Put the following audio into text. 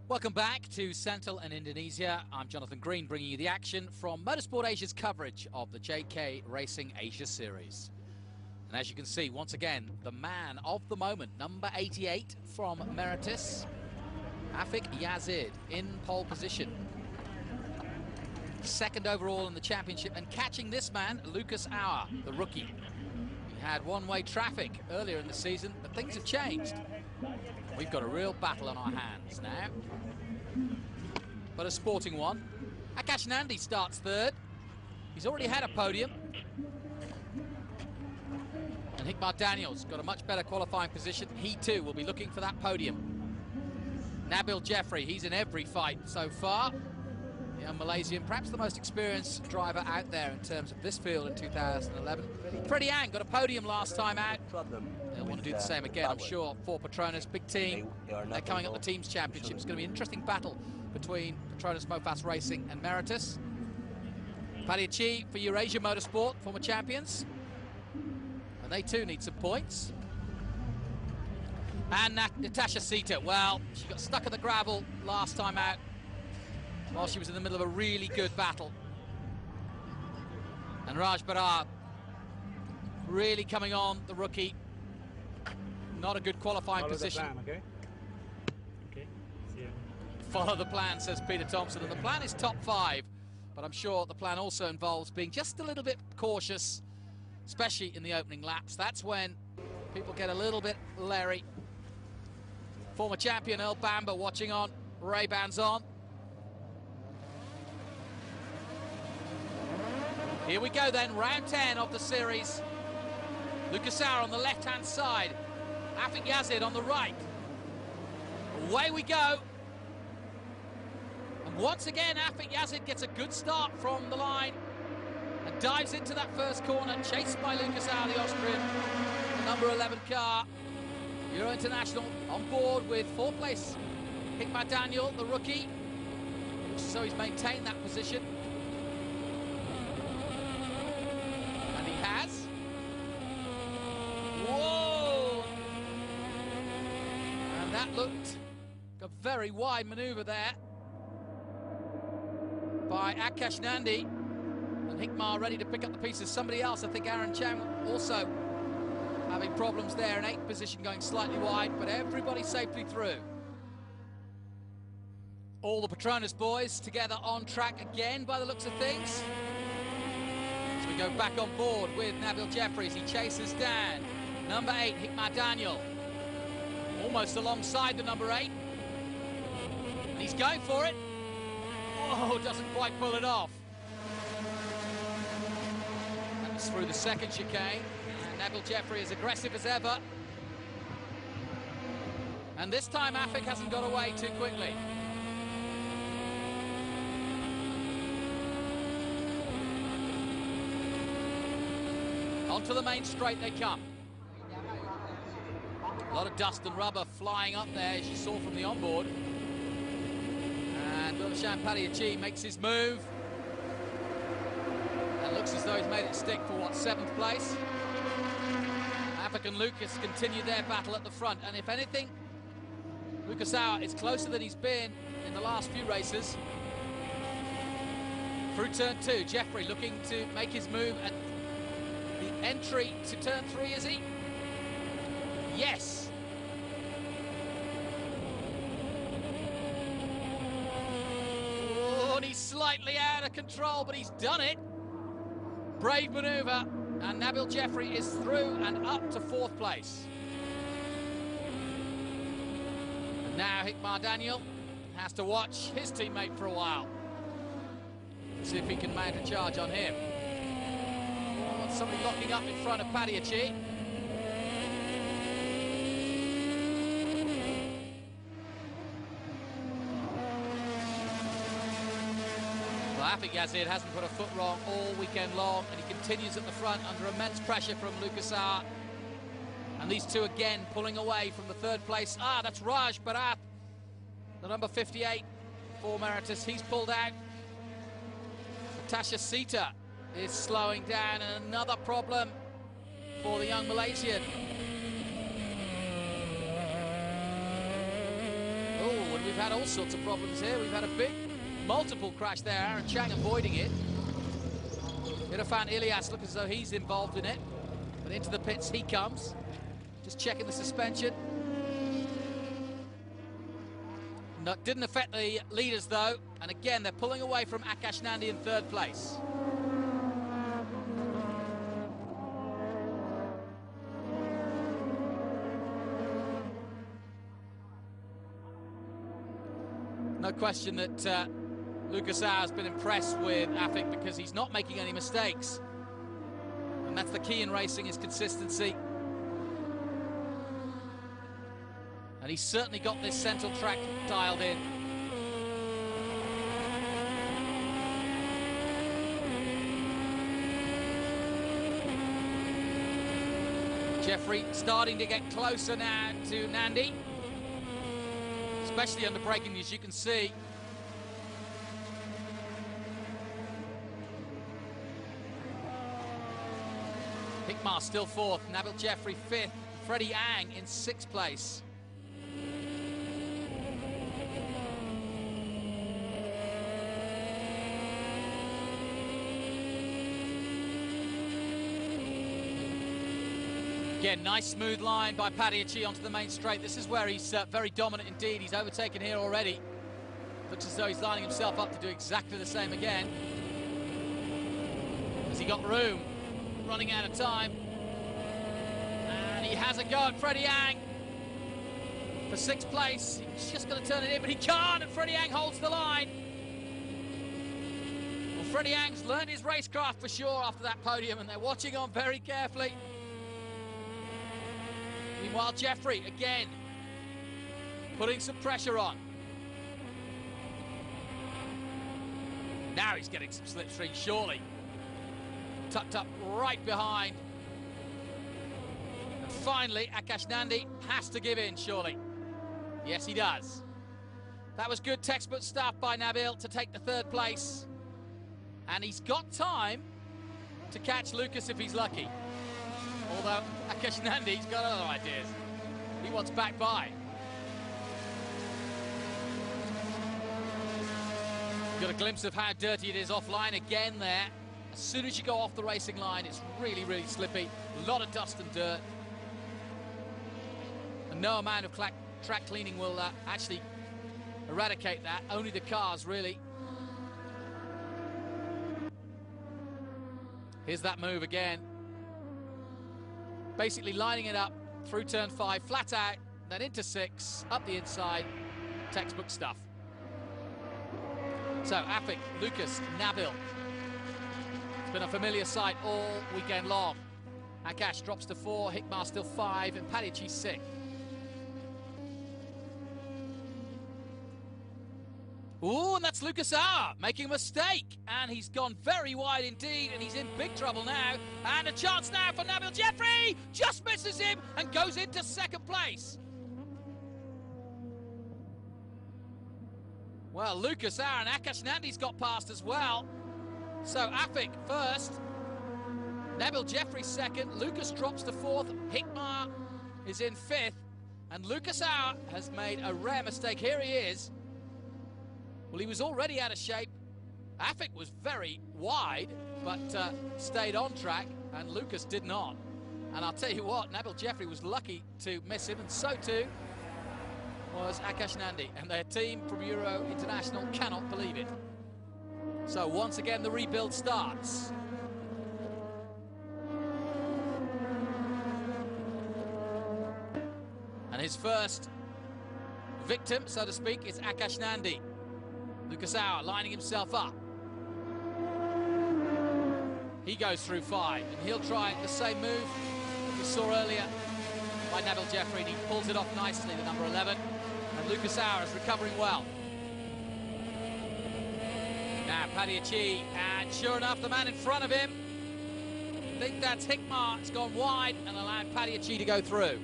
Welcome back to Sentul and Indonesia. I'm Jonathan Green, bringing you the action from Motorsport Asia's coverage of the JK Racing Asia Series. And as you can see, once again, the man of the moment, number 88 from Meritus, Afik Yazid, in pole position. Second overall in the championship, and catching this man, Lucas Auer, the rookie. He had one-way traffic earlier in the season, but things have changed. We've got a real battle on our hands now, but a sporting one. Akash Nandi starts third. He's already had a podium. And Hikmar Daniel's got a much better qualifying position. He too will be looking for that podium. Nabil Jeffrey, he's in every fight so far. The young Malaysian, perhaps the most experienced driver out there in terms of this field in 2011. Freddie Ang got a podium last time out. They'll want to do the same again, I'm sure, for Petronas. Big team. They're coming up the Teams Championship. It's going to be an interesting battle between Petronas Mofas Racing and Meritus. Padiachi for Eurasia Motorsport, former champions. And they too need some points. And Natasha Sita, well, she got stuck in the gravel last time out while she was in the middle of a really good battle. And Raj Barar really coming on, the rookie. Not a good qualifying position. Follow the plan, okay? See you. Follow the plan, says Peter Thompson. And the plan is top 5, but I'm sure the plan also involves being just a little bit cautious, especially in the opening laps. That's when people get a little bit leery. Former champion Earl Bamber watching on, Ray-Bans on. Here we go then, round 10 of the series. Lucas Auer on the left-hand side, Afik Yazid on the right. Away we go. And once again, Afik Yazid gets a good start from the line and dives into that first corner, chased by Lucas Auer, the Austrian, the number 11 car. Euro International on board with 4th place Hikmar Daniel, the rookie. So he's maintained that position. And he has. Whoa! And that looked a very wide manoeuvre there by Akash Nandi. And Hikmar ready to pick up the pieces. Somebody else, I think Aaron Chang, also having problems there in 8th position, going slightly wide, but everybody safely through. All the Petronas boys together on track again by the looks of things. As we go back on board with Nabil Jeffries, he chases down number 8, Hikmar Daniel. Almost alongside the number 8. And he's going for it. Oh, doesn't quite pull it off. That was through the second chicane. Nabil Jeffrey is aggressive as ever. And this time Afik hasn't got away too quickly. Onto the main straight they come. A lot of dust and rubber flying up there, as you saw from the onboard. And Wilshan Padiachi makes his move. And looks as though he's made it stick for, what, 7th place? Afik and Lucas continue their battle at the front, and if anything, Lucas Auer is closer than he's been in the last few races. Through turn 2, Jeffrey looking to make his move at the entry to turn 3, is he? Yes! Oh, and he's slightly out of control, but he's done it. Brave manoeuvre. And Nabil Jeffrey is through and up to 4th place. And now Hikmar Daniel has to watch his teammate for a while. See if he can mount a charge on him. Oh, somebody locking up in front of Padiachi. Well, Afik Yazid hasn't put a foot wrong all weekend long, and he continues at the front under immense pressure from Lucas Auer. And these two again pulling away from the 3rd place. Ah, that's Raj Bharat, the number 58 for Meritus. He's pulled out. Natasha Sita is slowing down, and another problem for the young Malaysian. Oh, and we've had all sorts of problems here. We've had a big, multiple crash there. Aaron Chang avoiding it. Irfan Ilyas looks as though he's involved in it. But into the pits he comes. Just checking the suspension. No, didn't affect the leaders though. And again, they're pulling away from Akash Nandi in third place. No question that Lucas Auer has been impressed with Afik because he's not making any mistakes. And that's the key in racing, is consistency. And he's certainly got this central track dialed in. Jeffrey starting to get closer now to Nandi. Especially under braking, as you can see. Hickmar still fourth, Nabil Jeffrey fifth, Freddie Ang in sixth place. Again, nice smooth line by Padiachi onto the main straight. This is where he's very dominant indeed. He's overtaken here already. Looks as though he's lining himself up to do exactly the same again. Has he got room? Running out of time. And he has a go at Freddie Ang for sixth place. He's just going to turn it in, but he can't, and Freddie Ang holds the line. Well, Freddie Ang's learned his racecraft for sure after that podium, and they're watching on very carefully. Meanwhile, Jeffrey, again, putting some pressure on. Now he's getting some slipstream, surely. Tucked up right behind. And finally, Akash Nandi has to give in, surely. Yes, he does. That was good textbook stuff by Nabil to take the third place. And he's got time to catch Lucas if he's lucky. Although Akash Nandi's got other ideas. He wants back by. Got a glimpse of how dirty it is offline again there. As soon as you go off the racing line, it's really, really slippy. A lot of dust and dirt. And no amount of track cleaning will actually eradicate that. Only the cars, really. Here's that move again. Basically lining it up through turn 5, flat out, then into 6, up the inside, textbook stuff. So Afik, Lucas, Nabil. It's been a familiar sight all weekend long. Akash drops to 4, Hickmar still 5, and Padiachi 6. Ooh, and that's Lucas Auer making a mistake. And he's gone very wide indeed, and he's in big trouble now. And a chance now for Nabil Jeffrey. Just misses him and goes into second place. Well, Lucas Auer and Akash Nandi's got past as well. So Afik first, Nabil Jeffrey second, Lucas drops to 4th, Hickmar is in 5th, and Lucas Auer has made a rare mistake. Here he is. Well, he was already out of shape. Afik was very wide, but stayed on track, and Lucas did not. And I'll tell you what, Nabil Jeffrey was lucky to miss him, and so too was Akash Nandi. And their team from Euro International cannot believe it. So once again, the rebuild starts. And his first victim, so to speak, is Akash Nandi. Lucas Auer lining himself up. He goes through 5, and he'll try the same move that we saw earlier by Nabil Jeffrey, and he pulls it off nicely, the number 11. And Lucas Auer is recovering well. Now Padiachi, and sure enough, the man in front of him, I think that's Hickmar, has gone wide and allowed Padiachi to go through.